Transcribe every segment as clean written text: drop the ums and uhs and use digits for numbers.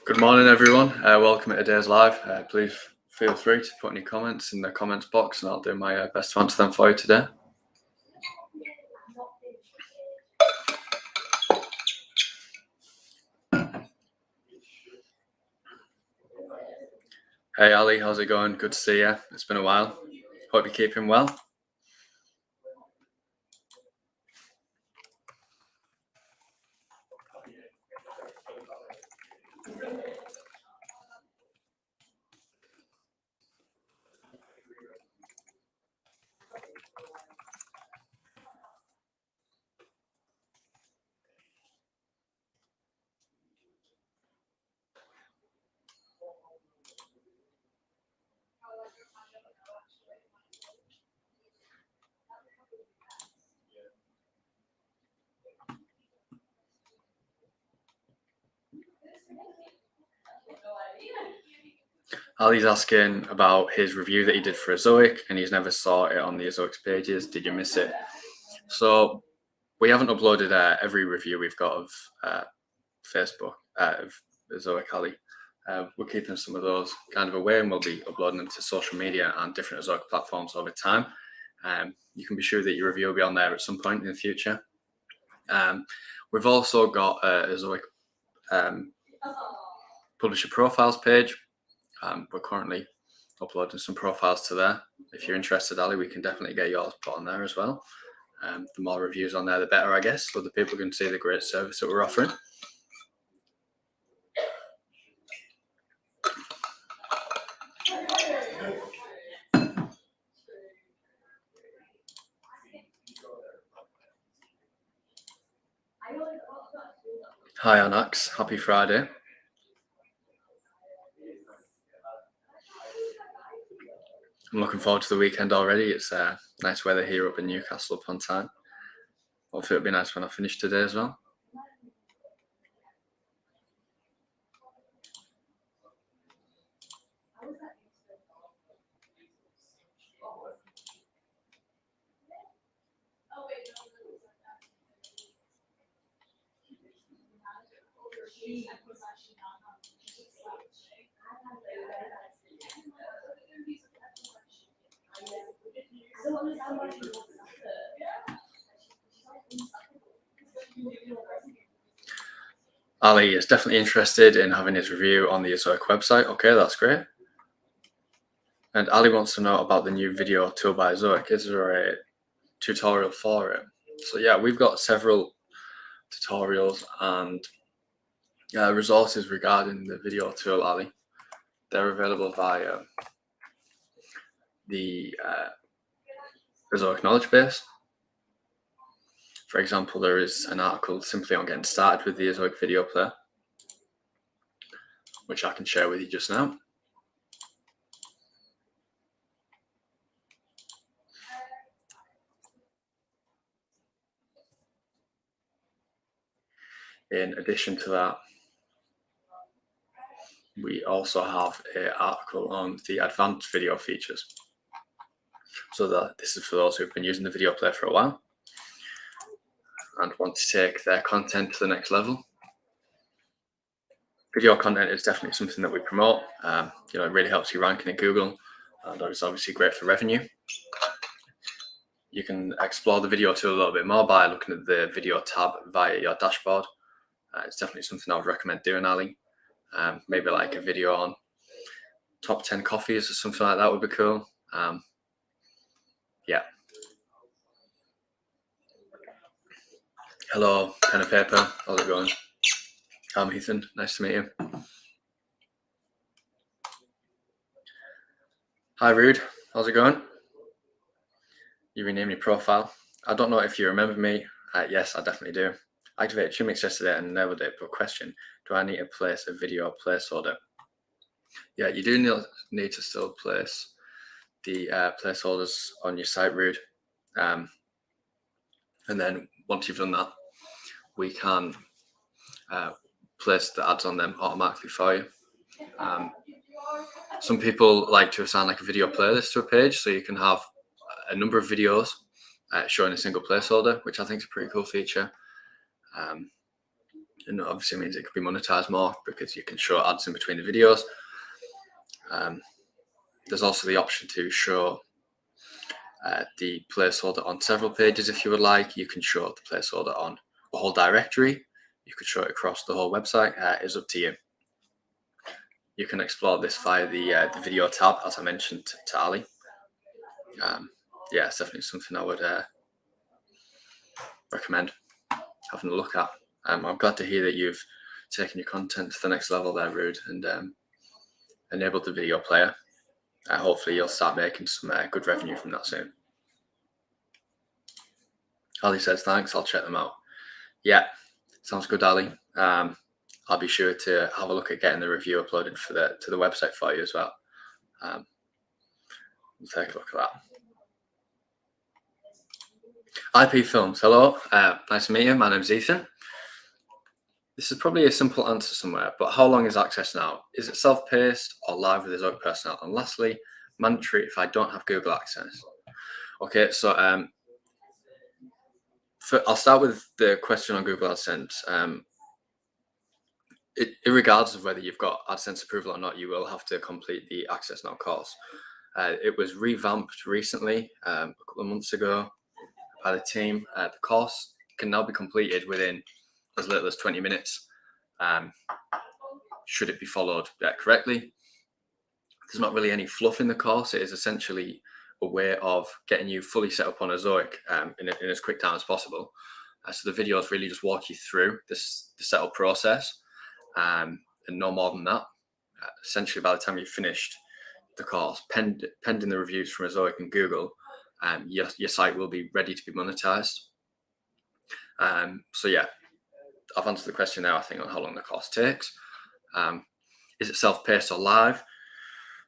Good morning, everyone. Welcome to today's live. Please feel free to put any comments in the comments box, and I'll do my best to answer them for you today. Hey Ali, how's it going? Good to see you. It's been a while. Hope you're keeping well. Ali's asking about his review that he did for Ezoic, and he's never saw it on the Ezoic pages. Did you miss it? So we haven't uploaded every review we've got of Facebook, of Ezoic Ali. We're keeping some of those kind of away, and we'll be uploading them to social media and different Ezoic platforms over time. You can be sure that your review will be on there at some point in the future. We've also got Ezoic publisher profiles page. We're currently uploading some profiles to there. If you're interested, Ali, we can definitely get yours put on there as well. The more reviews on there, the better, I guess, so the people can see the great service that we're offering. Hi, Anax. Happy Friday. I'm looking forward to the weekend already. It's nice weather here up in Newcastle upon Tyne. Hopefully it'll be nice when I finish today as well. Ali is definitely interested in having his review on the Ezoic website. Okay, that's great. And Ali wants to know about the new video tool by Ezoic. Is there a tutorial for it? So yeah, we've got several tutorials and resources regarding the video tool, Ali. They're available via the Ezoic knowledge base. For example, there is an article simply on getting started with the Ezoic video player, which I can share with you just now. In addition to that, we also have an article on the advanced video features. So this is for those who've been using the video player for a while and want to take their content to the next level. Video content is definitely something that we promote. It really helps you ranking in Google, and it's obviously great for revenue. You can explore the video tool a little bit more by looking at the video tab via your dashboard. It's definitely something I would recommend doing, Ali. Maybe like a video on top 10 coffees or something like that would be cool. Yeah. Hello, pen and paper. How's it going? I'm Ethan. Nice to meet you. Hi, Rude. How's it going? You renamed your profile. I don't know if you remember me. Yes, I definitely do. I activated Chumix yesterday and never did. But question: do I need to place a video placeholder? Yeah, you do need to still place the placeholders on your site, Rude. And then once you've done that, we can place the ads on them automatically for you. Some people like to assign like a video playlist to a page, so you can have a number of videos showing a single placeholder, which I think is a pretty cool feature. And obviously means it could be monetized more because you can show ads in between the videos. There's also the option to show the placeholder on several pages if you would like. You can show the placeholder on a whole directory. You could show it across the whole website. It's up to you. You can explore this via the video tab, as I mentioned to Ali. Yeah, it's definitely something I would recommend having a look at. I'm glad to hear that you've taken your content to the next level there, Rude, and enabled the video player. Hopefully you'll start making some good revenue from that soon. Ali says, thanks, I'll check them out. Yeah, sounds good, Ali. I'll be sure to have a look at getting the review uploaded to the website for you as well. We'll take a look at that. IP Films, hello. Nice to meet you. My name's Ethan. This is probably a simple answer somewhere, but how long is access now? Is it self-paced or live with Ezoic personnel? And lastly, mandatory if I don't have Google Access. Okay, so I'll start with the question on Google AdSense. Regardless of whether you've got AdSense approval or not, you will have to complete the Access Now course. It was revamped recently, a couple of months ago, by the team. The course can now be completed within as little as 20 minutes, should it be followed correctly. There's not really any fluff in the course. It is essentially a way of getting you fully set up on Ezoic in as quick time as possible. So the videos really just walk you through the setup process, and no more than that. Essentially, by the time you've finished the course, pending the reviews from Ezoic and Google, your site will be ready to be monetized. So yeah, I've answered the question now, I think, on how long the course takes. Is it self-paced or live?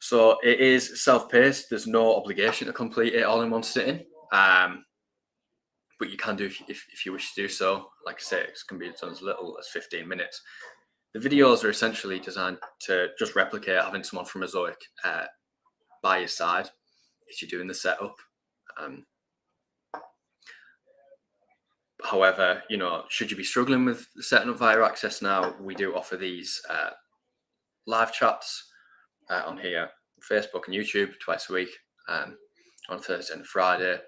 So it is self-paced. There's no obligation to complete it all in one sitting, but you can do if you wish to do so. Like I say, it can be done as little as 15 minutes. The videos are essentially designed to just replicate having someone from Ezoic by your side as you're doing the setup. However, should you be struggling with setting up via Access Now, we do offer these live chats on here, Facebook and YouTube, twice a week, on Thursday and Friday.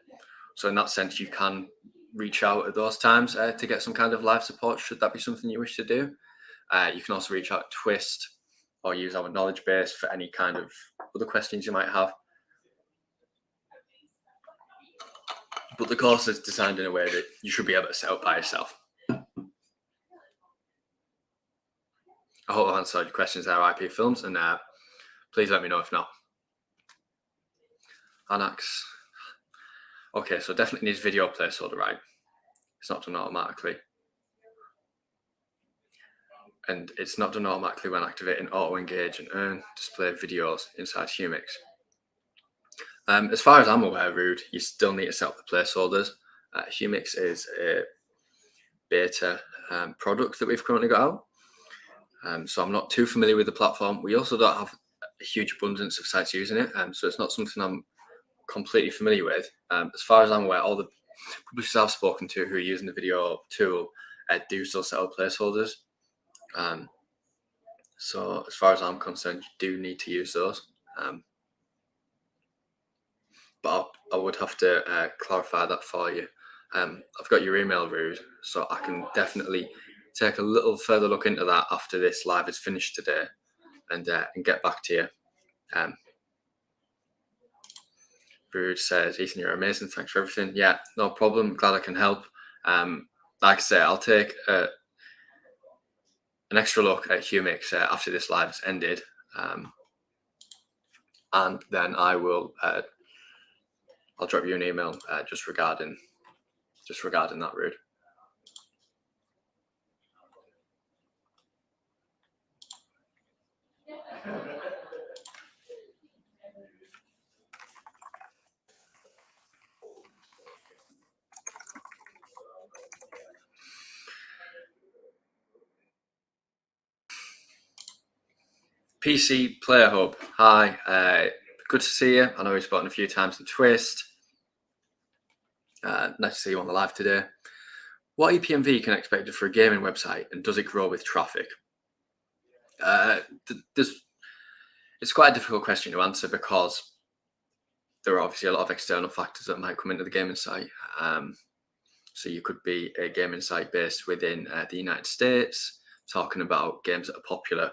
So in that sense, you can reach out at those times to get some kind of live support, should that be something you wish to do. You can also reach out to Twist or use our knowledge base for any kind of other questions you might have. But the course is designed in a way that you should be able to set up by yourself. I hope I've answered your questions there, IP Films, and please let me know if not. Anax. Okay, so definitely needs video placeholder, right? It's not done automatically. And it's not done automatically when activating auto engage and earn display videos inside Humix. As far as I'm aware, Rude, you still need to set up the placeholders. Humix is a beta product that we've currently got out. So I'm not too familiar with the platform. We also don't have a huge abundance of sites using it, so it's not something I'm completely familiar with. As far as I'm aware, all the publishers I've spoken to who are using the video tool do still set up placeholders. So as far as I'm concerned, you do need to use those. But I would have to clarify that for you. I've got your email, Rude, so I can definitely take a little further look into that after this live is finished today, and get back to you. Rude says, Ethan, you're amazing. Thanks for everything. Yeah, no problem. Glad I can help. Like I say, I'll take an extra look at Humix after this live has ended, and then I will. I'll drop you an email just regarding that, Rude. PC Player Hub, hi. Good to see you. I know we've spoken a few times in Twist. Nice to see you on the live today. What EPMV can expected for a gaming website, and does it grow with traffic? It's quite a difficult question to answer because there are obviously a lot of external factors that might come into the gaming site. So you could be a gaming site based within the United States, talking about games that are popular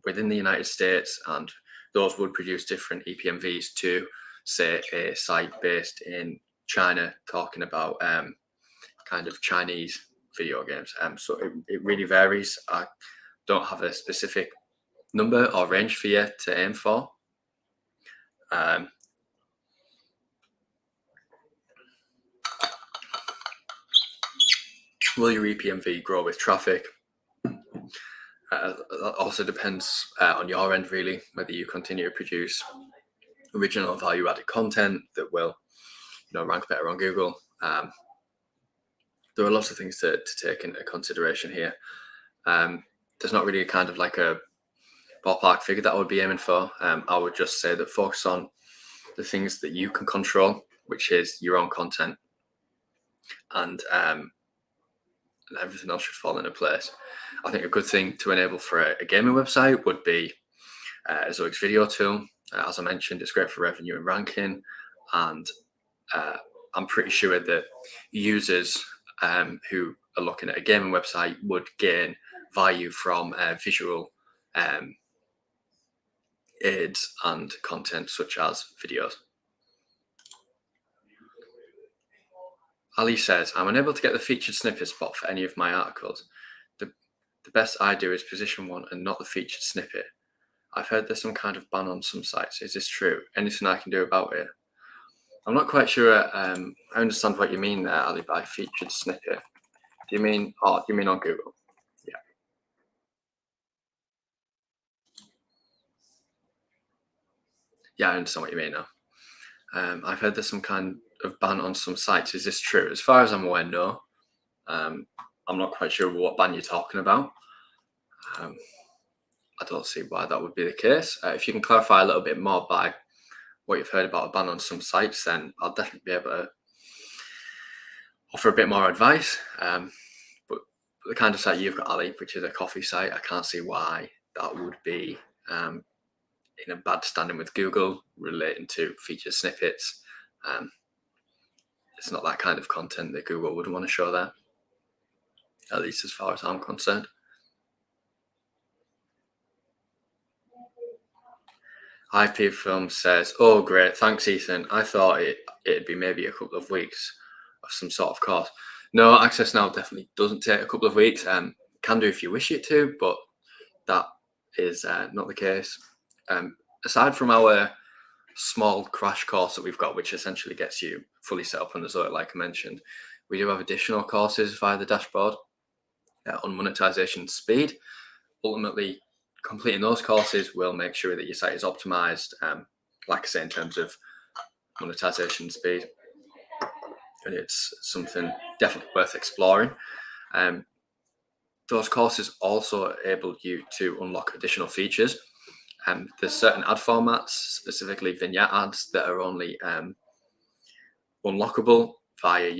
within the United States, and those would produce different EPMVs to, say, a site based in China, talking about kind of Chinese video games. So it really varies. I don't have a specific number or range for you to aim for. Will your EPMV grow with traffic? That also depends on your end, really, whether you continue to produce original value-added content that will, rank better on Google. There are lots of things to take into consideration here. There's not really a kind of like a ballpark figure that I would be aiming for. I would just say that focus on the things that you can control, which is your own content, and everything else should fall into place. I think a good thing to enable for a gaming website would be Ezoic's video tool. As I mentioned, it's great for revenue and ranking, and I'm pretty sure that users who are looking at a gaming website would gain value from visual aids and content such as videos. Ali says, I'm unable to get the featured snippet spot for any of my articles. The best I do is position one and not the featured snippet. I've heard there's some kind of ban on some sites. Is this true? Anything I can do about it? I'm not quite sure. I understand what you mean there, Ali, by featured snippet. Do you mean on Google? Yeah. Yeah, I understand what you mean now. I've heard there's some kind of ban on some sites. Is this true? As far as I'm aware, no. I'm not quite sure what ban you're talking about. I don't see why that would be the case. If you can clarify a little bit more by what you've heard about a ban on some sites, then I'll definitely be able to offer a bit more advice. But the kind of site you've got, Ali, which is a coffee site, I can't see why that would be in a bad standing with Google relating to featured snippets. It's not that kind of content that Google would want to show there, at least as far as I'm concerned. IP Film says, oh, great. Thanks, Ethan. I thought it'd be maybe a couple of weeks of some sort of course. No, Access Now definitely doesn't take a couple of weeks. Can do if you wish it to, but that is not the case. Aside from our small crash course that we've got, which essentially gets you fully set up on Ezoic, like I mentioned, we do have additional courses via the dashboard on monetization speed. Ultimately, completing those courses will make sure that your site is optimized, like I say, in terms of monetization speed. And it's something definitely worth exploring. Those courses also enable you to unlock additional features. There's certain ad formats, specifically vignette ads, that are only unlockable via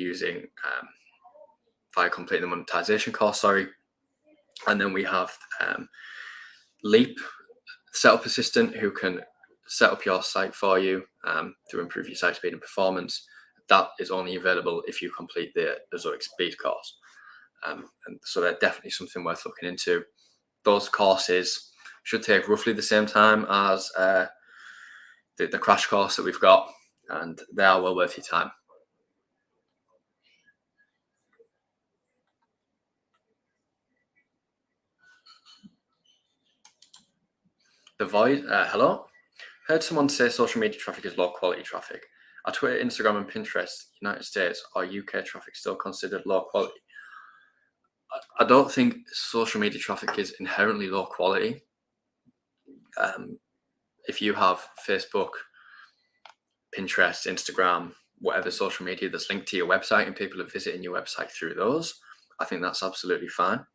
completing the monetization course. And then we have Leap Setup Assistant, who can set up your site for you to improve your site speed and performance. That is only available if you complete the Ezoic Speed course. And so they're definitely something worth looking into. Those courses should take roughly the same time as the crash course that we've got, and they are well worth your time. The Void, hello. Heard someone say social media traffic is low quality traffic. Are Twitter, Instagram, and Pinterest, United States or UK traffic still considered low quality? I don't think social media traffic is inherently low quality. If you have Facebook, Pinterest, Instagram, whatever social media that's linked to your website and people are visiting your website through those, I think that's absolutely fine.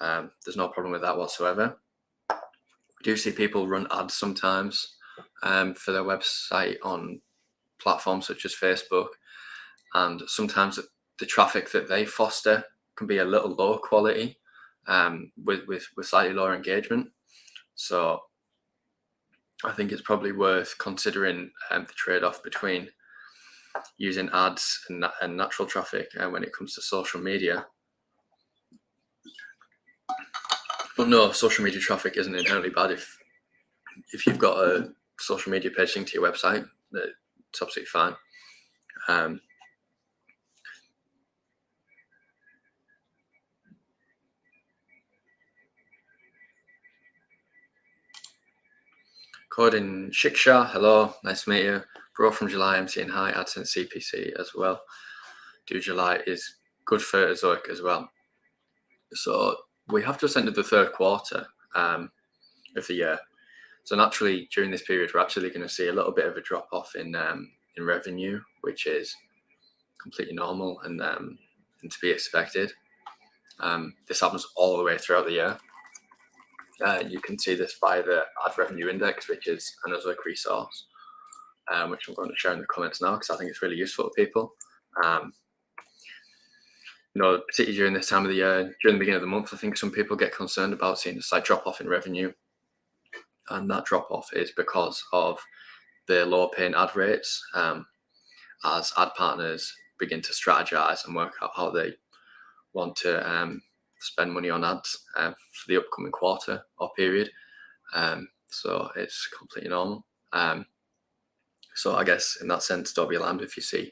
There's no problem with that whatsoever. We do see people run ads sometimes for their website on platforms such as Facebook, and sometimes the traffic that they foster can be a little low quality with slightly lower engagement. So I think it's probably worth considering the trade-off between using ads and natural traffic when it comes to social media. But no, social media traffic isn't inherently bad. If you've got a social media page linked to your website, it's absolutely fine. Coding Shiksha, hello, nice to meet you. Bro from July, I'm saying hi. Adsense CPC as well. Do July is good for Ezoic as well. So we have just entered the third quarter of the year. So naturally, during this period, we're actually going to see a little bit of a drop off in revenue, which is completely normal and to be expected. This happens all the way throughout the year. You can see this by the ad revenue index, which is an Ezoic resource, which I'm going to share in the comments now because I think it's really useful to people. Particularly during this time of the year, during the beginning of the month, I think some people get concerned about seeing a slight drop off in revenue. And that drop off is because of the lower paying ad rates as ad partners begin to strategize and work out how they want to spend money on ads for the upcoming quarter or period. So it's completely normal. So I guess in that sense, don't be alarmed if you see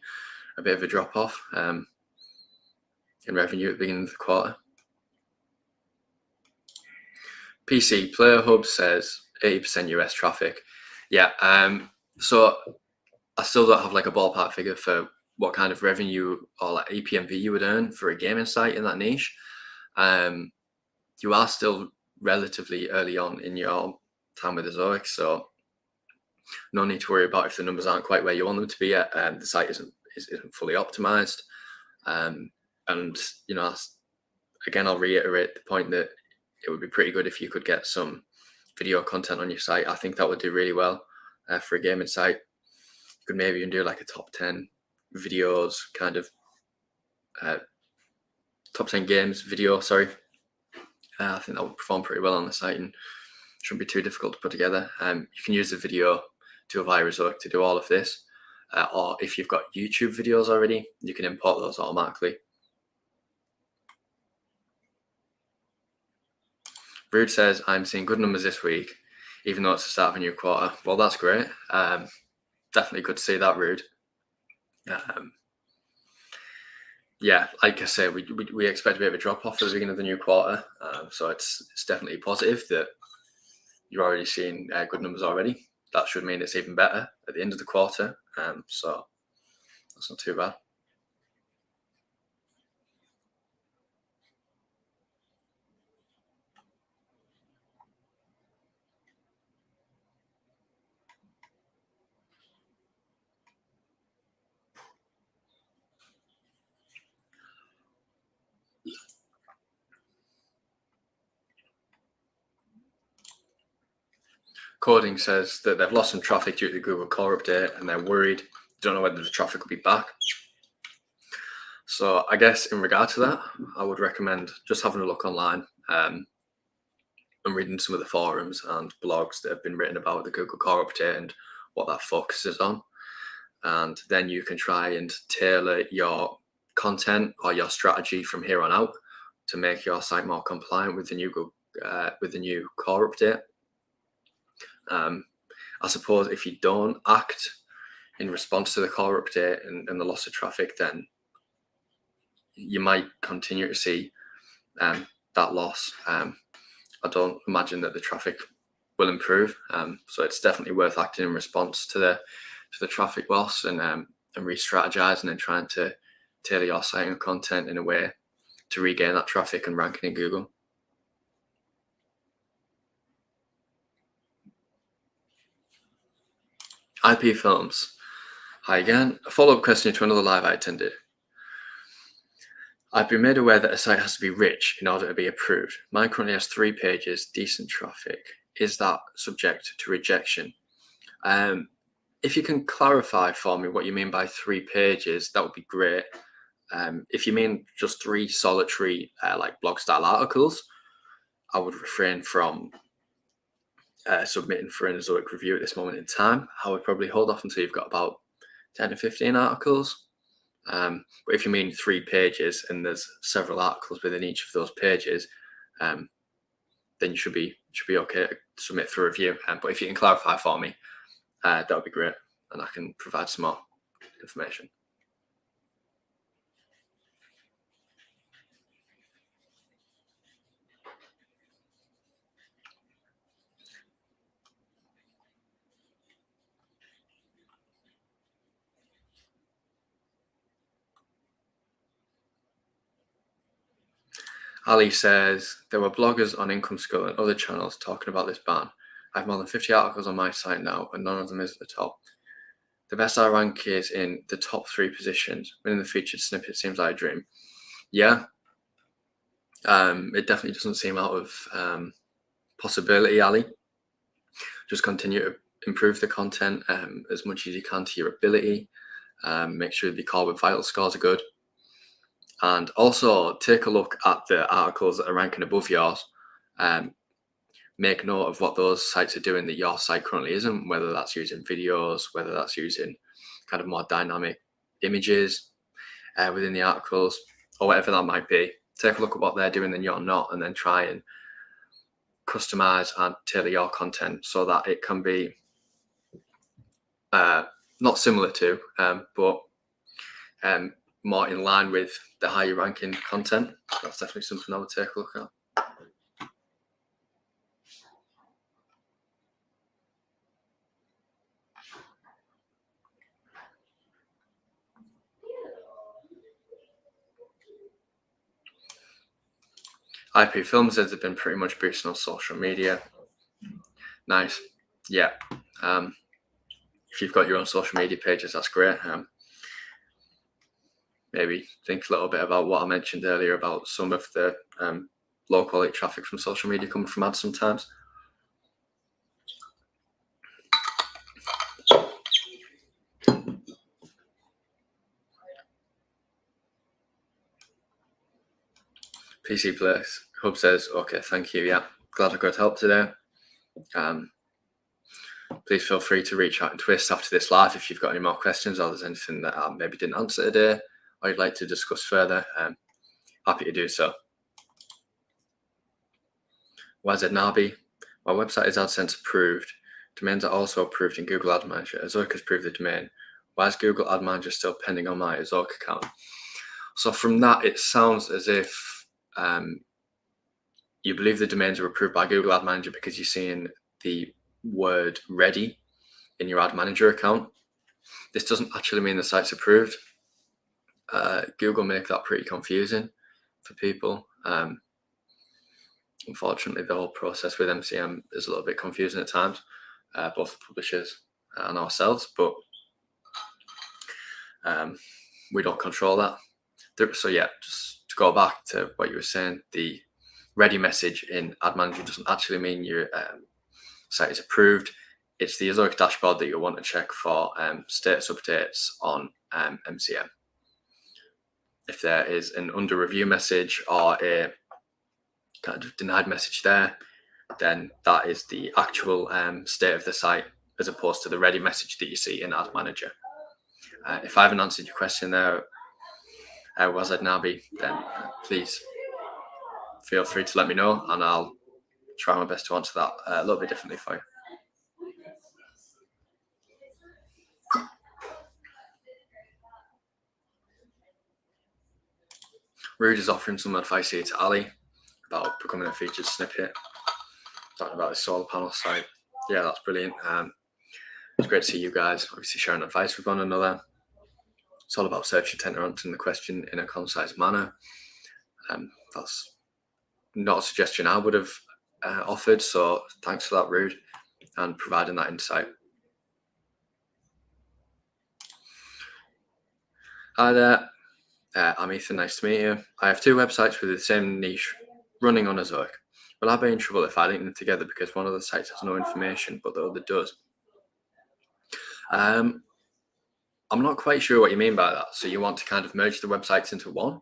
a bit of a drop off in revenue at the beginning of the quarter. PC Player Hub says 80% US traffic. Yeah. So I still don't have like a ballpark figure for what kind of revenue or like EPMV you would earn for a gaming site in that niche. You are still relatively early on in your time with Ezoic, so no need to worry about if the numbers aren't quite where you want them to be yet. The site isn't fully optimized, and again, I'll reiterate the point that it would be pretty good if you could get some video content on your site. I think that would do really well for a gaming site. You could maybe even do like a top 10 videos kind of top 10 games video, sorry. I think that would perform pretty well on the site and shouldn't be too difficult to put together. You can use the video tool via Ezoic to do all of this. Or if you've got YouTube videos already, you can import those automatically. Rude says, I'm seeing good numbers this week, even though it's the start of a new quarter. Well, that's great. Definitely good to see that, Rude. Yeah, like I say, we expect a bit of a drop off at the beginning of the new quarter. So it's definitely positive that you're already seeing good numbers already. That should mean it's even better at the end of the quarter. So that's not too bad. Coding says that they've lost some traffic due to the Google core update and they're worried, don't know whether the traffic will be back. So I guess in regard to that, I would recommend just having a look online and reading some of the forums and blogs that have been written about the Google core update and what that focuses on. And then you can try and tailor your content or your strategy from here on out to make your site more compliant with the new core update. I suppose if you don't act in response to the core update and the loss of traffic, then you might continue to see that loss. I don't imagine that the traffic will improve, so it's definitely worth acting in response to the traffic loss and re-strategizing and trying to tailor your site and content in a way to regain that traffic and ranking in Google. IP Films. Hi again. A follow-up question to another live I attended. I've been made aware that a site has to be rich in order to be approved. Mine currently has 3 pages, decent traffic. is that subject to rejection? If you can clarify for me what you mean by 3 pages, that would be great. If you mean just 3 solitary like blog style articles, I would refrain from submitting for an Ezoic review at this moment in time. I would probably hold off until you've got about 10 to 15 articles. But if you mean 3 pages and there's several articles within each of those pages, then you should be okay to submit for review. But if you can clarify for me, that would be great, and I can provide some more information. Ali says, there were bloggers on Income School and other channels talking about this ban. I have more than 50 articles on my site now, and none of them is at the top. The best I rank is in the top 3 positions. Winning the featured snippet seems like a dream. Yeah, it definitely doesn't seem out of possibility, Ali. Just continue to improve the content as much as you can to your ability. Make sure the core with vital scores are good. And also take a look at the articles that are ranking above yours. Make note of what those sites are doing that your site currently isn't, whether that's using videos, whether that's using kind of more dynamic images within the articles, or whatever that might be. Take a look at what they're doing and you're not, and then try and customize and tailor your content so that it can be not similar to, but more in line with the higher ranking content. That's definitely something I would take a look at. IP Film says they've been pretty much boosting on social media. Nice. Yeah. If you've got your own social media pages, that's great. Maybe think a little bit about what I mentioned earlier about some of the low quality traffic from social media coming from ads sometimes. PC Place Hub says, okay, thank you. Yeah, glad I could help today. Please feel free to reach out and twist after this live if you've got any more questions or there's anything that I maybe didn't answer today or you'd like to discuss further. Happy to do so. YZ Nabi, my website is AdSense approved. Domains are also approved in Google Ad Manager. Ezoic has approved the domain. Why is Google Ad Manager still pending on my Ezoic account? So from that, it sounds as if you believe the domains are approved by Google Ad Manager because you're seeing the word ready in your Ad Manager account. This doesn't actually mean the site's approved. Google make that pretty confusing for people. Unfortunately, the whole process with MCM is a little bit confusing at times, both for publishers and ourselves, but we don't control that. So yeah, just to go back to what you were saying, the ready message in Ad Manager doesn't actually mean your site is approved. It's the Ezoic dashboard that you'll want to check for status updates on MCM. If there is an under review message or a kind of denied message there, then that is the actual state of the site as opposed to the ready message that you see in Ad Manager. If I haven't answered your question there, YZ Nabi, then please feel free to let me know and I'll try my best to answer that a little bit differently for you. Rude is offering some advice here to Ali about becoming a featured snippet, talking about his solar panel site. Yeah, that's brilliant. It's great to see you guys obviously sharing advice with one another. It's all about search intent or answering the question in a concise manner. That's not a suggestion I would have offered, so thanks for that, Rude, and providing that insight. Hi there, I'm Ethan, nice to meet you. I have 2 websites with the same niche running on Ezoic. Will I be in trouble if I link them together because one of the sites has no information but the other does? I'm not quite sure what you mean by that. So you want to kind of merge the websites into one?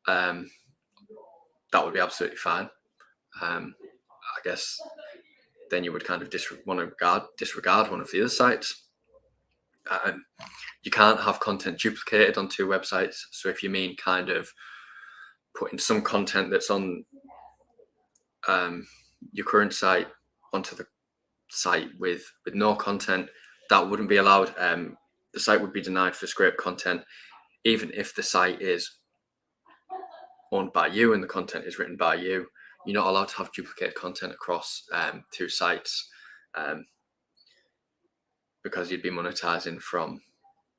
That would be absolutely fine. I guess then you would kind of disregard one of the other sites. You can't have content duplicated on two websites. So if you mean kind of putting some content that's on your current site onto the site with no content, that wouldn't be allowed. The site would be denied for scrape content, even if the site is owned by you and the content is written by you. You're not allowed to have duplicate content across two sites because you'd be monetizing from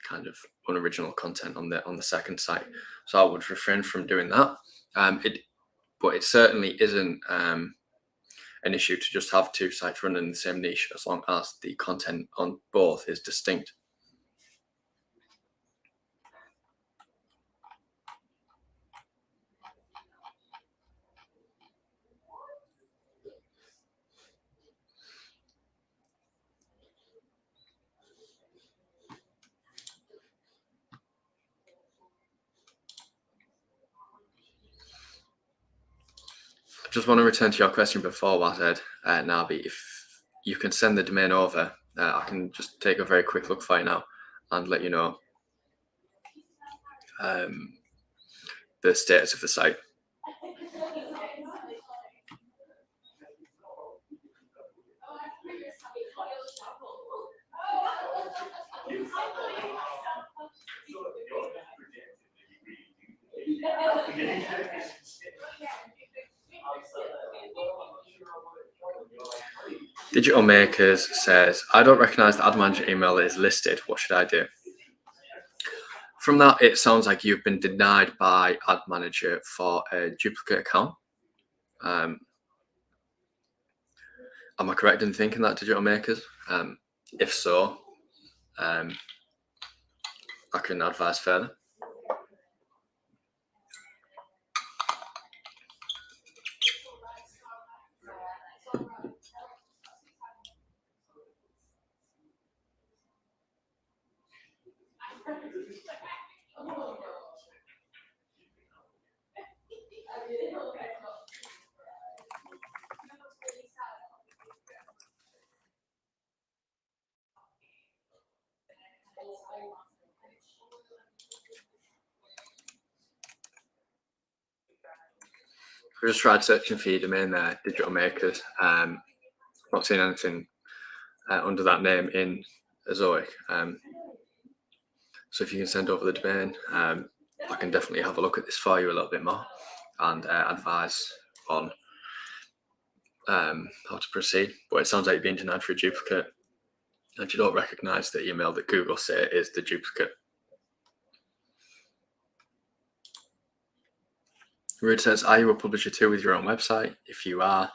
kind of unoriginal content on the second site. So I would refrain from doing that. But it certainly isn't an issue to just have two sites running in the same niche as long as the content on both is distinct. I just want to return to your question before what I said, Nabi. If you can send the domain over, I can just take a very quick look for you now and let you know the status of the site. Digital Makers says, I don't recognize the ad manager email that is listed. What should I do? From that, it sounds like you've been denied by ad manager for a duplicate account. Am I correct in thinking that, Digital Makers? If so, I can advise further. I just tried searching for your domain there, Digital Makers. Not seeing anything under that name in Ezoic. So if you can send over the domain, I can definitely have a look at this for you a little bit more and advise on how to proceed. But it sounds like you're being denied for a duplicate and you don't recognize the email that Google say is the duplicate. Rude says, are you a publisher too with your own website? If you are,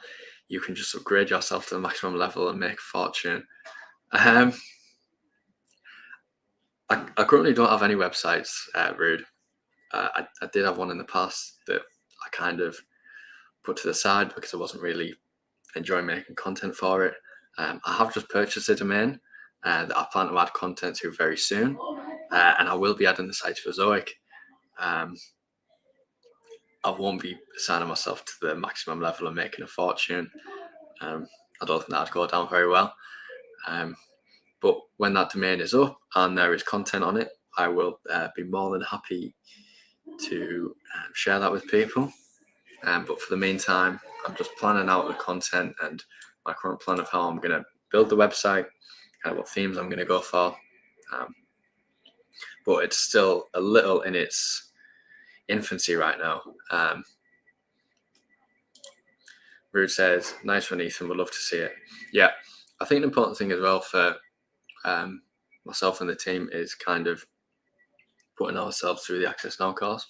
you can just upgrade yourself to the maximum level and make a fortune. I currently don't have any websites, Rude. I did have one in the past that I kind of put to the side because I wasn't really enjoying making content for it. I have just purchased a domain that I plan to add content to very soon, and I will be adding the site to Ezoic. I won't be assigning myself to the maximum level and making a fortune. I don't think that'd go down very well. But when that domain is up and there is content on it, I will be more than happy to share that with people. But for the meantime, I'm just planning out the content and my current plan of how I'm going to build the website, what themes I'm going to go for. But it's still a little in its infancy right now. Rude says, nice one, Ethan, would love to see it. Yeah, I think the important thing as well for myself and the team is kind of putting ourselves through the Access Now course.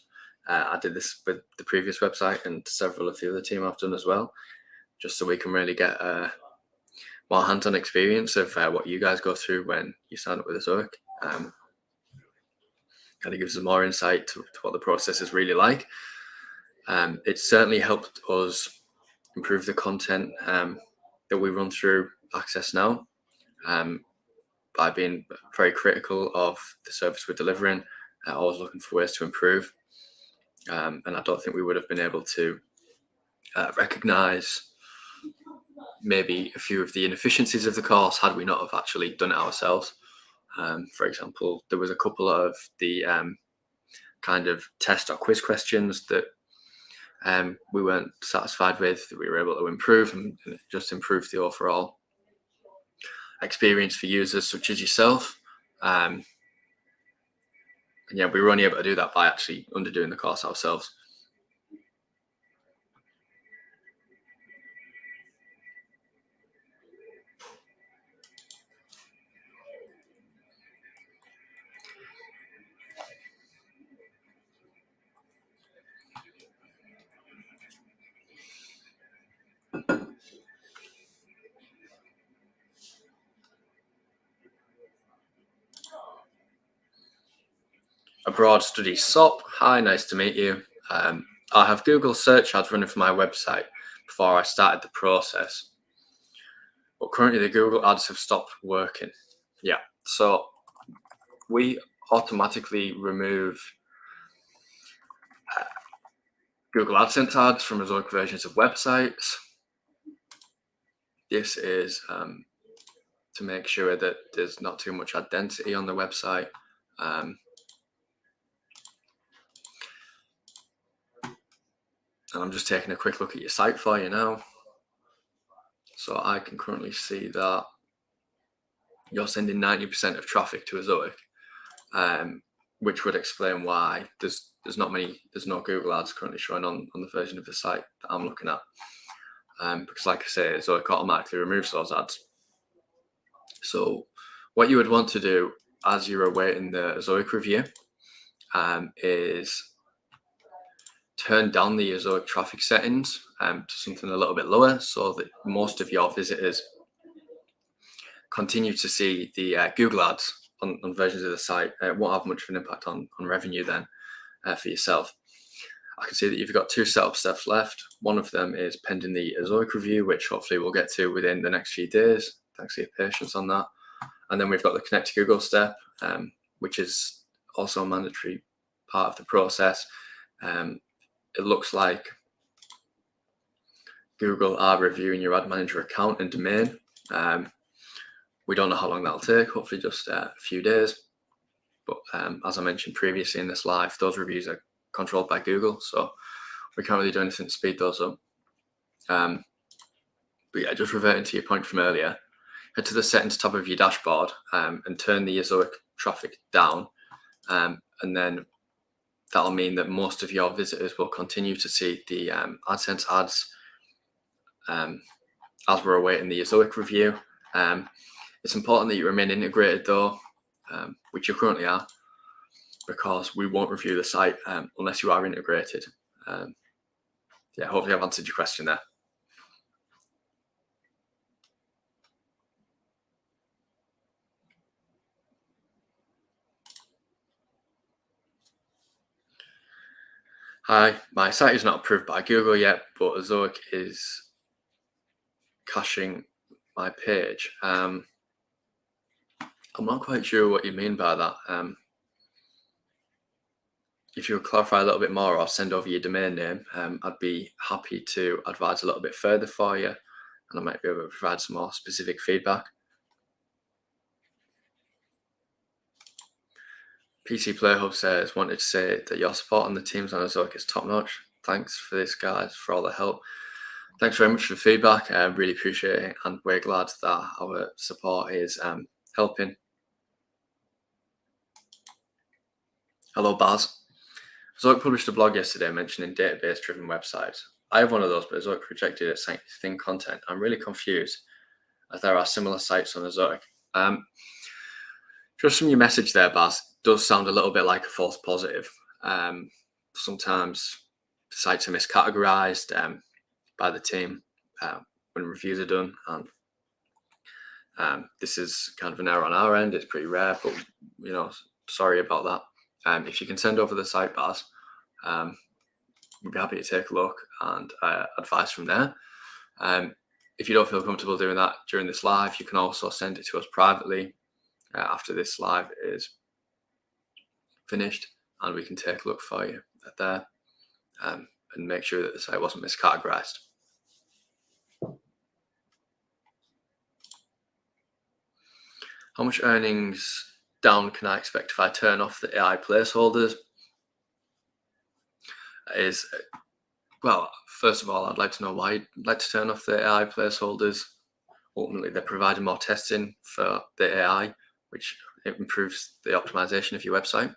I did this with the previous website and several of the other team I've done as well, just so we can really get more hands-on experience of what you guys go through when you sign up with Ezoic. Kind of gives us more insight to what the process is really like. It certainly helped us improve the content that we run through Access now by being very critical of the service we're delivering, always looking for ways to improve. And I don't think we would have been able to recognise maybe a few of the inefficiencies of the course had we not have actually done it ourselves. For example, there was a couple of the kind of test or quiz questions that we weren't satisfied with, that we were able to improve, and it just improved the overall experience for users such as yourself. And yeah, we were only able to do that by actually underdoing the course ourselves. Abroad Studies SOP. Hi, nice to meet you. I have Google search ads running for my website before I started the process, but currently the Google ads have stopped working. Yeah, so we automatically remove Google Adsense ads from Ezoic versions of websites. This is to make sure that there's not too much ad density on the website. And I'm just taking a quick look at your site for you now. So I can currently see that you're sending 90% of traffic to Ezoic, which would explain why there's no Google ads currently showing on the version of the site that I'm looking at. Because like I say, Ezoic automatically removes those ads. So what you would want to do as you're awaiting the Ezoic review is turn down the Ezoic traffic settings to something a little bit lower, so that most of your visitors continue to see the Google ads on versions of the site. It won't have much of an impact on revenue then for yourself. I can see that you've got 2 setup steps left. One of them is pending the Ezoic review, which hopefully we'll get to within the next few days. Thanks for your patience on that. And then we've got the Connect to Google step, which is also a mandatory part of the process. It looks like Google are reviewing your ad manager account and domain. We don't know how long that'll take, hopefully just a few days. But as I mentioned previously in this live, those reviews are controlled by Google, so we can't really do anything to speed those up. But yeah, just reverting to your point from earlier, head to the settings tab of your dashboard and turn the Ezoic traffic down, and then that'll mean that most of your visitors will continue to see the AdSense ads as we're awaiting the Ezoic review. It's important that you remain integrated though, which you currently are, because we won't review the site unless you are integrated. Yeah, hopefully I've answered your question there. Hi, my site is not approved by Google yet, but Ezoic is caching my page. I'm not quite sure what you mean by that. If you would clarify a little bit more or send over your domain name, I'd be happy to advise a little bit further for you, and I might be able to provide some more specific feedback. PC Play Hub says, wanted to say that your support on the teams on Ezoic is top notch. Thanks for this, guys, for all the help. Thanks very much for the feedback. I really appreciate it, and we're glad that our support is helping. Hello, Baz. Ezoic published a blog yesterday mentioning database-driven websites. I have one of those, but Ezoic rejected it, saying thin content. I'm really confused, as there are similar sites on Ezoic. Just from your message there, Baz, does sound a little bit like a false positive. Sometimes sites are miscategorized by the team when reviews are done, and this is kind of an error on our end. It's pretty rare, but sorry about that. If you can send over the site, Baz, we'd be happy to take a look and advice from there. If you don't feel comfortable doing that during this live, you can also send it to us privately after this live is finished, and we can take a look for you there and make sure that the site wasn't miscategorized. How much earnings down can I expect if I turn off the AI placeholders? Well, first of all, I'd like to know why you'd like to turn off the AI placeholders. Ultimately, they're providing more testing for the AI, which improves the optimization of your website.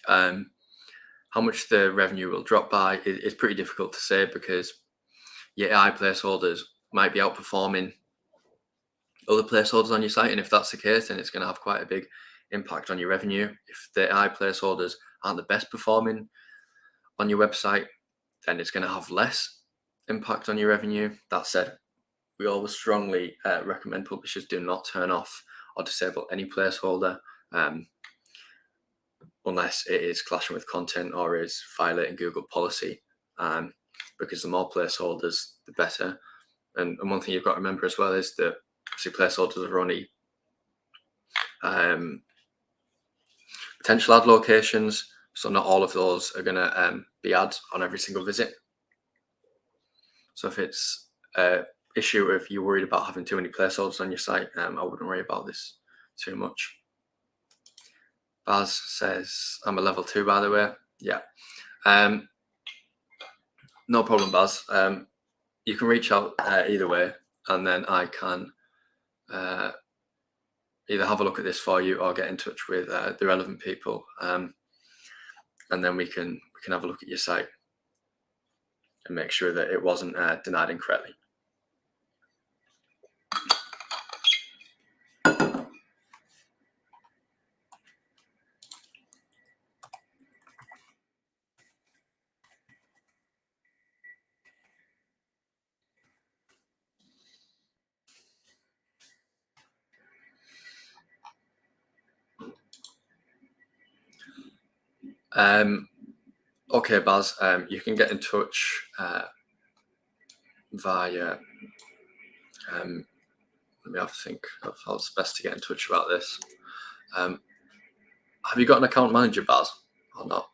How much the revenue will drop by is pretty difficult to say, because your AI placeholders might be outperforming other placeholders on your site, and if that's the case, then it's going to have quite a big impact on your revenue. If the AI placeholders aren't the best performing on your website, then it's going to have less impact on your revenue. That said, we always strongly recommend publishers do not turn off or disable any placeholder unless it is clashing with content or is violating Google policy, because the more placeholders, the better. And one thing you've got to remember as well is that obviously placeholders are only potential ad locations, so not all of those are going to be ads on every single visit. So if it's an issue, if you're worried about having too many placeholders on your site, I wouldn't worry about this too much. Baz says, I'm a level 2, by the way. Yeah. No problem, Baz. You can reach out either way, and then I can either have a look at this for you or get in touch with the relevant people, and then we can have a look at your site and make sure that it wasn't denied incorrectly. Okay, Baz, you can get in touch via, let me have to think of how's best to get in touch about this. Have you got an account manager, Baz, or not?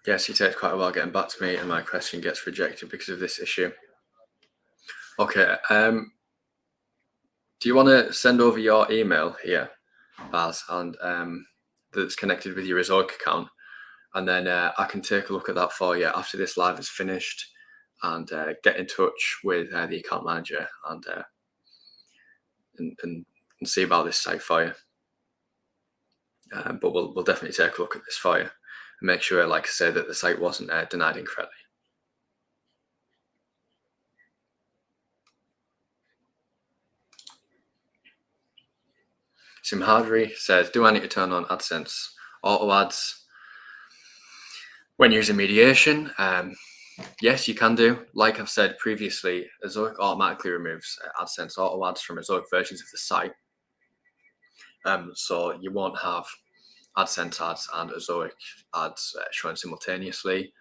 Yes, he takes quite a while getting back to me, and my question gets rejected because of this issue. Okay. Do you want to send over your email here, Baz, and that's connected with your Ezoic account, and then I can take a look at that for you after this live is finished, and get in touch with the account manager and see about this site for you. But we'll definitely take a look at this for you and make sure, like I say, that the site wasn't denied incorrectly. Simhadri says, do I need to turn on Adsense auto ads when using mediation? Yes, you can do. Like I've said previously, Ezoic automatically removes Adsense auto ads from Ezoic versions of the site. So you won't have Adsense ads and Ezoic ads showing simultaneously.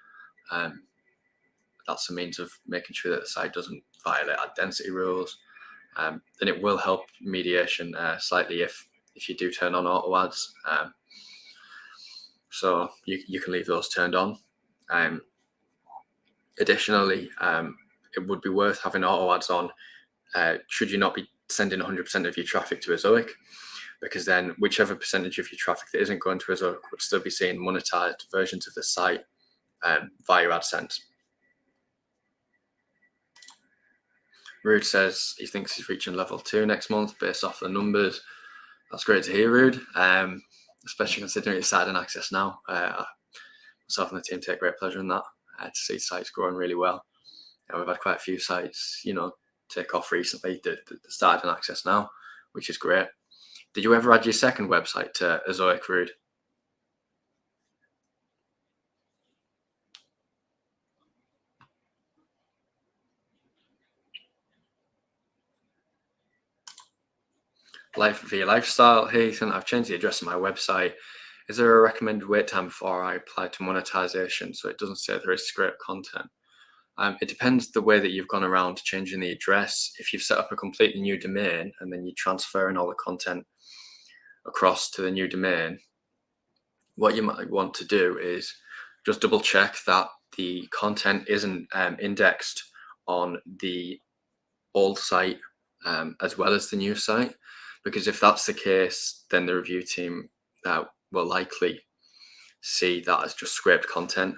That's a means of making sure that the site doesn't violate ad density rules. Then it will help mediation slightly if you do turn on auto ads. So you can leave those turned on. Additionally, it would be worth having auto ads on should you not be sending 100% of your traffic to Ezoic, because then whichever percentage of your traffic that isn't going to Ezoic would still be seeing monetized versions of the site via AdSense. Rude says he thinks he's reaching level 2 next month based off the numbers. That's great to hear, Rude, especially considering it's site and access now. Myself and the team take great pleasure in that, to see sites growing really well. We've had quite a few sites, take off recently that started in access now, which is great. Did you ever add your second website to Ezoic, Rude? Life via Lifestyle. Hey Ethan, I've changed the address of my website. Is there a recommended wait time before I apply to monetization so it doesn't say there is scraped content? It depends the way that you've gone around changing the address. If you've set up a completely new domain and then you're transferring all the content across to the new domain, what you might want to do is just double check that the content isn't indexed on the old site as well as the new site, because if that's the case, then the review team will likely see that as just scraped content,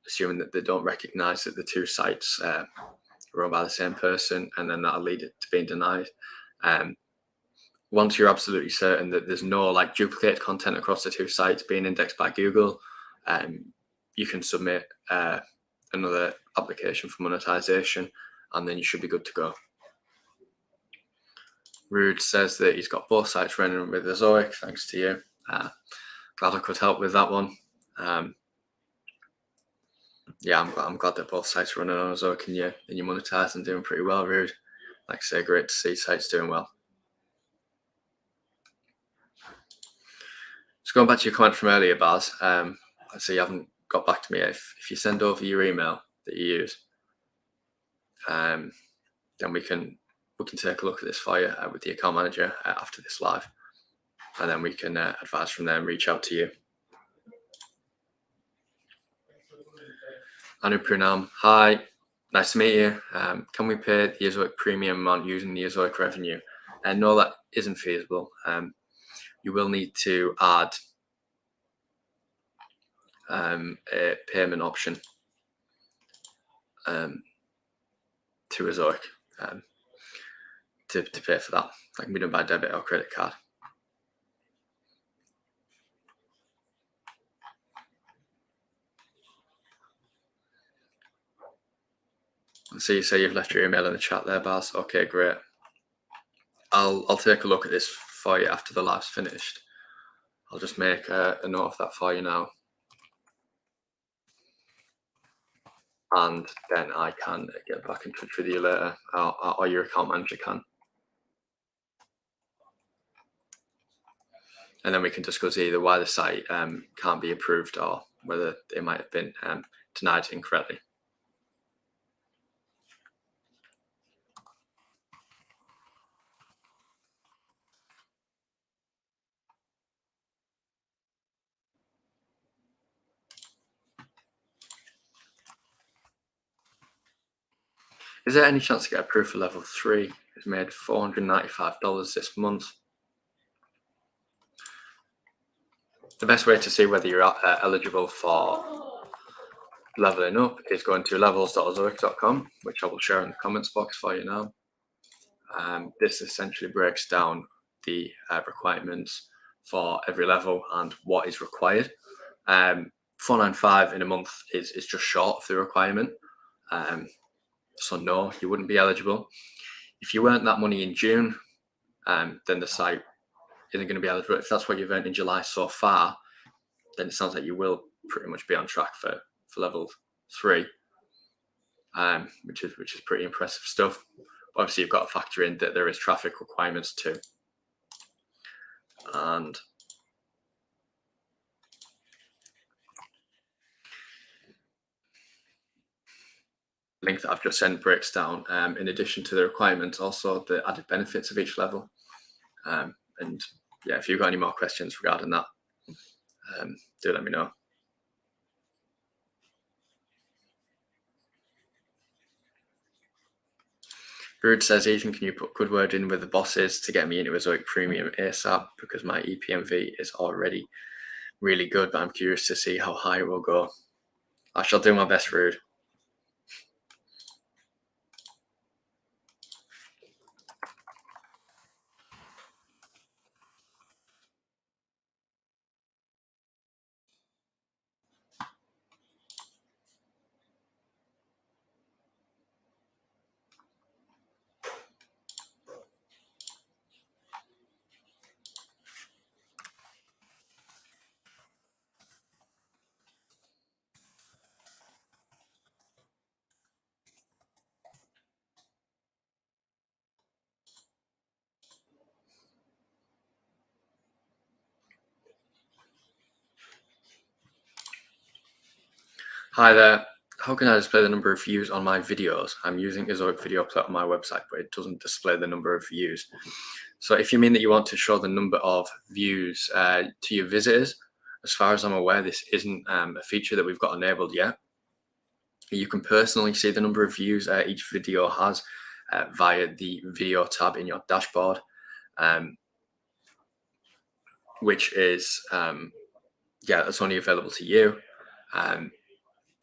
assuming that they don't recognize that the two sites are owned by the same person, and then that'll lead it to being denied. Once you're absolutely certain that there's no duplicate content across the two sites being indexed by Google, you can submit another application for monetization, and then you should be good to go. Rude says that he's got both sites running with Ezoic. Thanks to you. Glad I could help with that one. Yeah, I'm glad that both sites are running on Ezoic and you're monetized and doing pretty well, Rude. Like I say, great to see sites doing well. Just going back to your comment from earlier, Baz, I see you haven't got back to me. If you send over your email that you use, then we can take a look at this for you with the account manager after this live, and then we can advise from there and reach out to you. Anu Prunam, hi, nice to meet you. Can we pay the Ezoic premium amount using the Ezoic revenue? No, that isn't feasible. You will need to add a payment option to Ezoic to pay for that. That can be done by debit or credit card. So you say you've left your email in the chat there, Baz. Okay, great. I'll take a look at this for you after the live's finished. I'll just make a note of that for you now, and then I can get back in touch with you later, or your account manager can, and then we can discuss either why the site can't be approved or whether it might have been denied incorrectly. Is there any chance to get approved for level 3? It's made $495 this month. The best way to see whether you're eligible for leveling up is going to levels.ezoic.com, which I will share in the comments box for you now. This essentially breaks down the requirements for every level and what is required. 495 in a month is just short of the requirement. So no, you wouldn't be eligible. If you earned that money in June, then the site isn't going to be eligible. If that's what you've earned in July so far, then it sounds like you will pretty much be on track for level 3, which is pretty impressive stuff. Obviously, you've got to factor in that there is traffic requirements too. And the link that I've just sent breaks down, in addition to the requirements, also the added benefits of each level. And yeah, if you've got any more questions regarding that, do let me know. Rude says, Ethan, can you put good word in with the bosses to get me into Ezoic Premium ASAP, because my EPMV is already really good, but I'm curious to see how high it will go. I shall do my best, Rude. Hi there. How can I display the number of views on my videos? I'm using Ezoic Video Player on my website, but it doesn't display the number of views. So if you mean that you want to show the number of views to your visitors, as far as I'm aware, this isn't a feature that we've got enabled yet. You can personally see the number of views each video has via the video tab in your dashboard, which is, that's only available to you.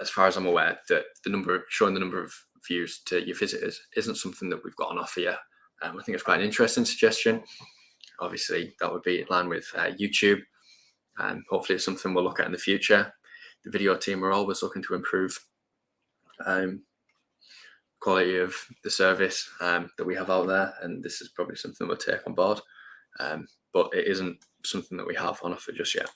As far as I'm aware, that showing the number of views to your visitors isn't something that we've got on offer yet. I think it's quite an interesting suggestion. Obviously, that would be in line with YouTube, and hopefully it's something we'll look at in the future. The video team are always looking to improve quality of the service that we have out there, and this is probably something we'll take on board, but it isn't something that we have on offer just yet.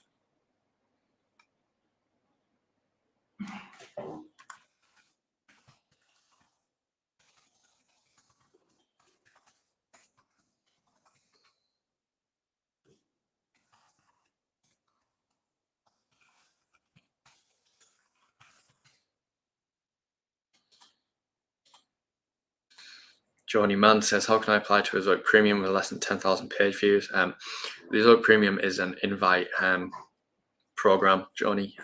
Johnny Mann says, how can I apply to Ezoic Premium with less than 10,000 page views? The Ezoic Premium is an invite program, Johnny,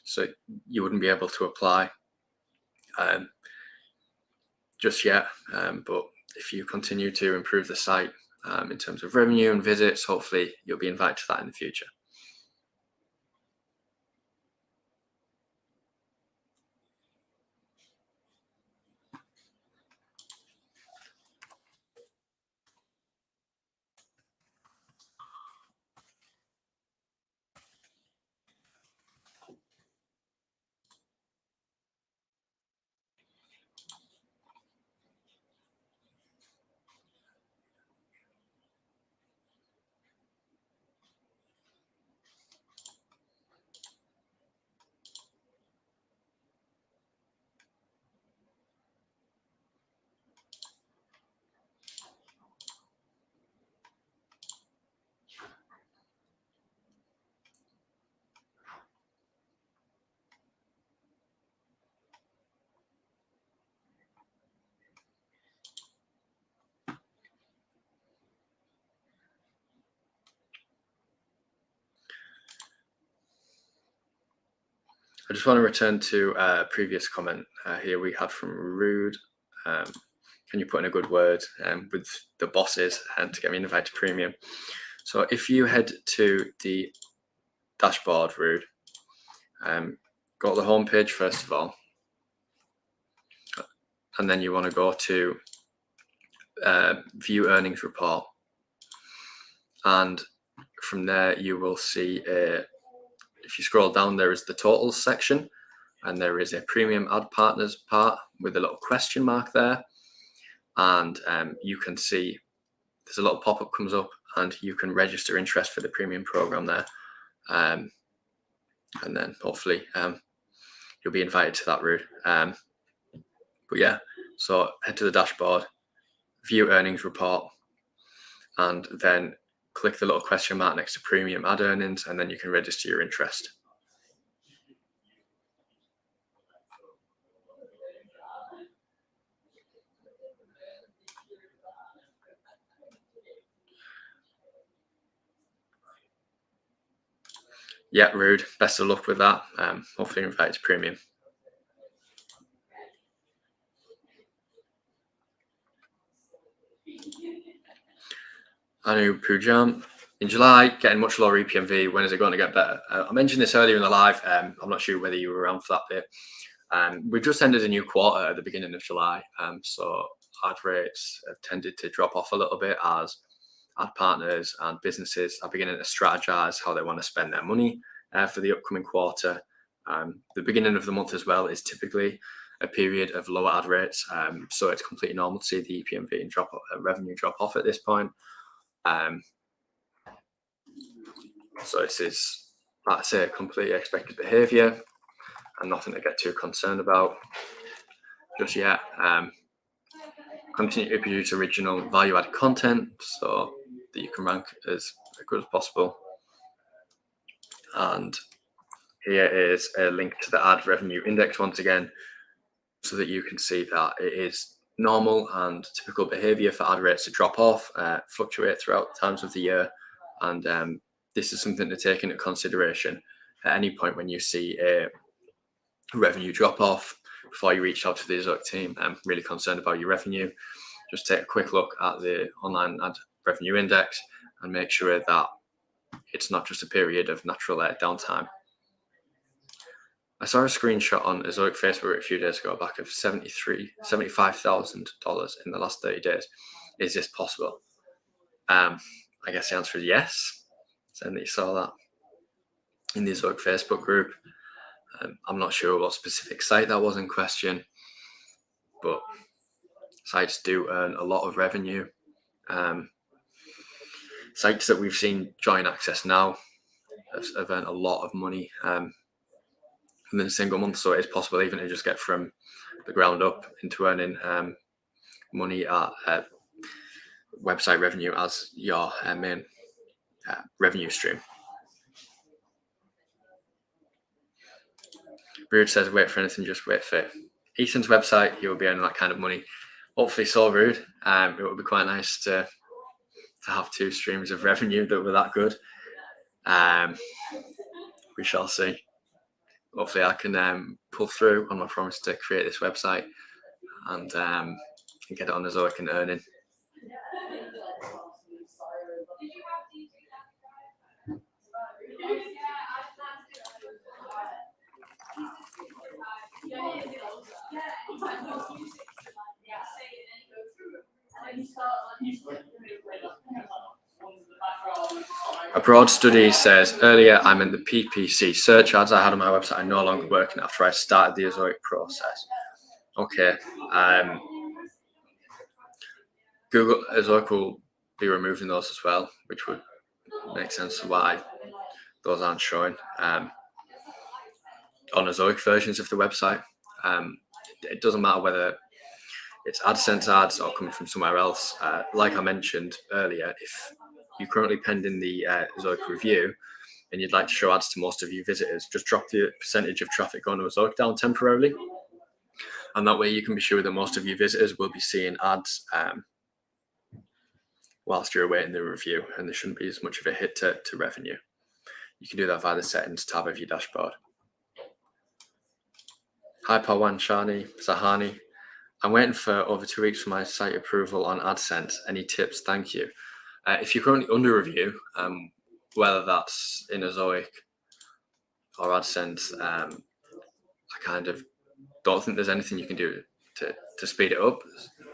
so you wouldn't be able to apply just yet, but if you continue to improve the site in terms of revenue and visits, hopefully you'll be invited to that in the future. I just want to return to a previous comment here we had from Rude. Can you put in a good word with the bosses and to get me invited to Premium? So if you head to the dashboard, Rude, go to the home page first of all, and then you want to go to View Earnings Report, and from there you will see if you scroll down, there is the totals section, and there is a Premium Ad Partners part with a little question mark there, and you can see there's a little pop-up comes up, and you can register interest for the Premium program there, and then hopefully you'll be invited to that route. But yeah, so head to the dashboard, View Earnings Report, and then click the little question mark next to Premium Ad Earnings, and then you can register your interest. Yeah, Rude, best of luck with that. Hopefully you're invited to Premium. Anu Pujam. In July, getting much lower EPMV. When is it going to get better? I mentioned this earlier in the live. I'm not sure whether you were around for that bit. We've just ended a new quarter at the beginning of July. So ad rates have tended to drop off a little bit as ad partners and businesses are beginning to strategize how they want to spend their money for the upcoming quarter. The beginning of the month as well is typically a period of lower ad rates. So it's completely normal to see the EPMV and revenue drop off at this point. So this is, like I say, completely expected behavior and nothing to get too concerned about just yet. Continue to produce original value-added content so that you can rank as good as possible. And here is a link to the ad revenue index once again, so that you can see that it is normal and typical behavior for ad rates to drop off, fluctuate throughout times of the year. And this is something to take into consideration at any point when you see a revenue drop off. Before you reach out to the Ezoic team, I'm really concerned about your revenue. Just take a quick look at the online ad revenue index and make sure that it's not just a period of natural downtime. I saw a screenshot on Ezoic Facebook a few days ago back of $75,000 in the last 30 days. Is this possible? I guess the answer is yes. Saying that you saw that in the Ezoic Facebook group. I'm not sure what specific site that was in question, but sites do earn a lot of revenue. Sites that we've seen join Access now have earned a lot of money within a single month, so it is possible even to just get from the ground up into earning money at website revenue as your main revenue stream. Rude says, wait for anything, just wait for Ethan's website. He will be earning that kind of money. Hopefully so, Rude. It would be quite nice to have two streams of revenue that were that good. We shall see. Hopefully I can pull through on my promise to create this website and get it on Ezoic and earning. A broad study says, earlier I meant the PPC search ads I had on my website are no longer working after I started the Ezoic process. Okay. Google Ezoic will be removing those as well, which would make sense why those aren't showing on Ezoic versions of the website. It doesn't matter whether it's Adsense ads or coming from somewhere else. Like I mentioned earlier, if you're currently pending the Ezoic review and you'd like to show ads to most of your visitors, just drop the percentage of traffic going to Ezoic down temporarily. And that way you can be sure that most of your visitors will be seeing ads whilst you're awaiting the review, and there shouldn't be as much of a hit to revenue. You can do that via the settings tab of your dashboard. Hi Pawan Shani Sahani. I'm waiting for over 2 weeks for my site approval on Adsense. Any tips? Thank you. If you're currently under review, whether that's in Ezoic or Adsense, I kind of don't think there's anything you can do to speed it up.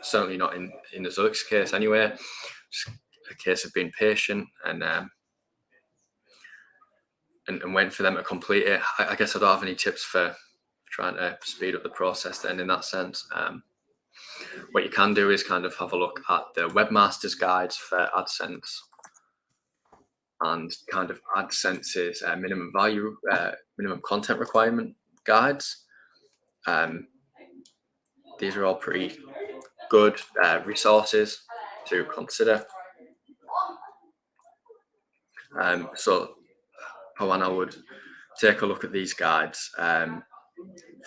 Certainly not in Ezoic's case anyway. Just a case of being patient and waiting for them to complete it. I guess I don't have any tips for trying to speed up the process then in that sense. What you can do is kind of have a look at the webmaster's guides for Adsense and kind of Adsense's minimum value, minimum content requirement guides. These are all pretty good resources to consider. So Pawan, I would take a look at these guides for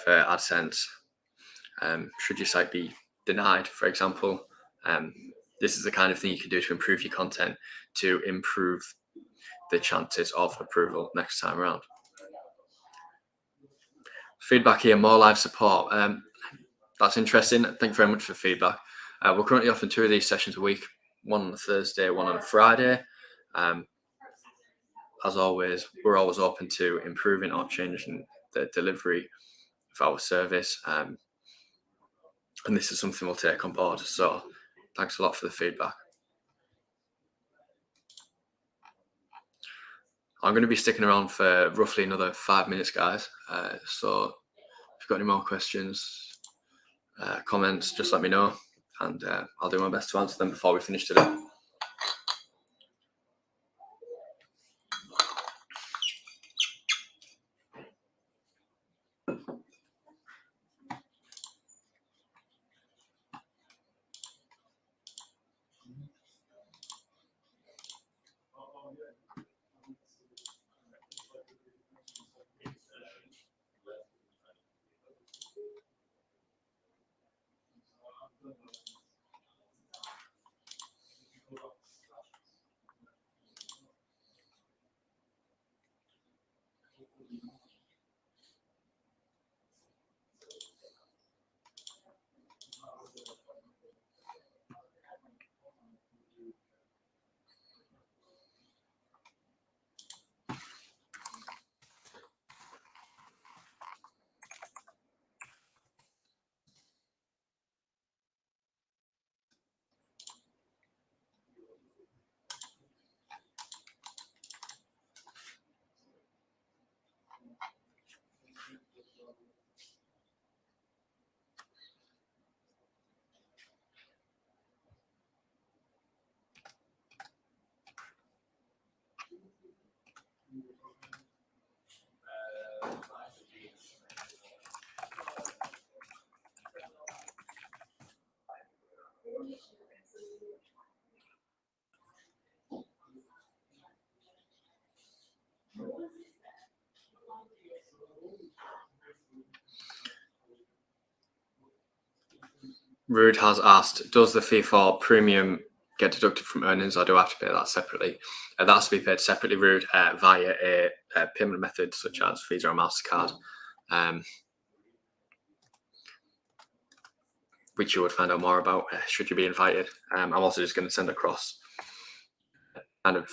Adsense. Should your site be denied, for example, this is the kind of thing you can do to improve your content to improve the chances of approval next time around. Feedback here, more live support. That's interesting. Thank you very much for feedback. We're currently offering 2 of these sessions a week. one on a Thursday, one on a Friday. As always, we're always open to improving or changing the delivery of our service. And this is something we'll take on board. So thanks a lot for the feedback. I'm going to be sticking around for roughly another 5 minutes, guys. So if you've got any more questions, comments, just let me know, and I'll do my best to answer them before we finish today. Rude has asked, does the fee for premium get deducted from earnings, or do I have to pay that separately? That has to be paid separately, Rude, via a payment method such as Visa or MasterCard, which you would find out more about should you be invited. I'm also just going to send across kind of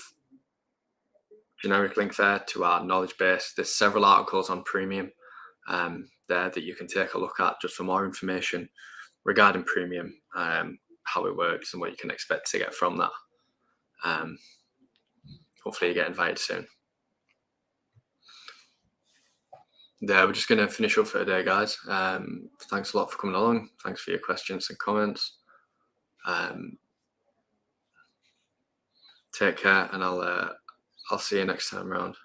generic link there to our knowledge base. There's several articles on premium there that you can take a look at just for more information regarding premium, how it works and what you can expect to get from that. Hopefully you get invited soon. Yeah, we're just going to finish up for today, guys. Thanks a lot for coming along. Thanks for your questions and comments. Take care, and I'll see you next time around.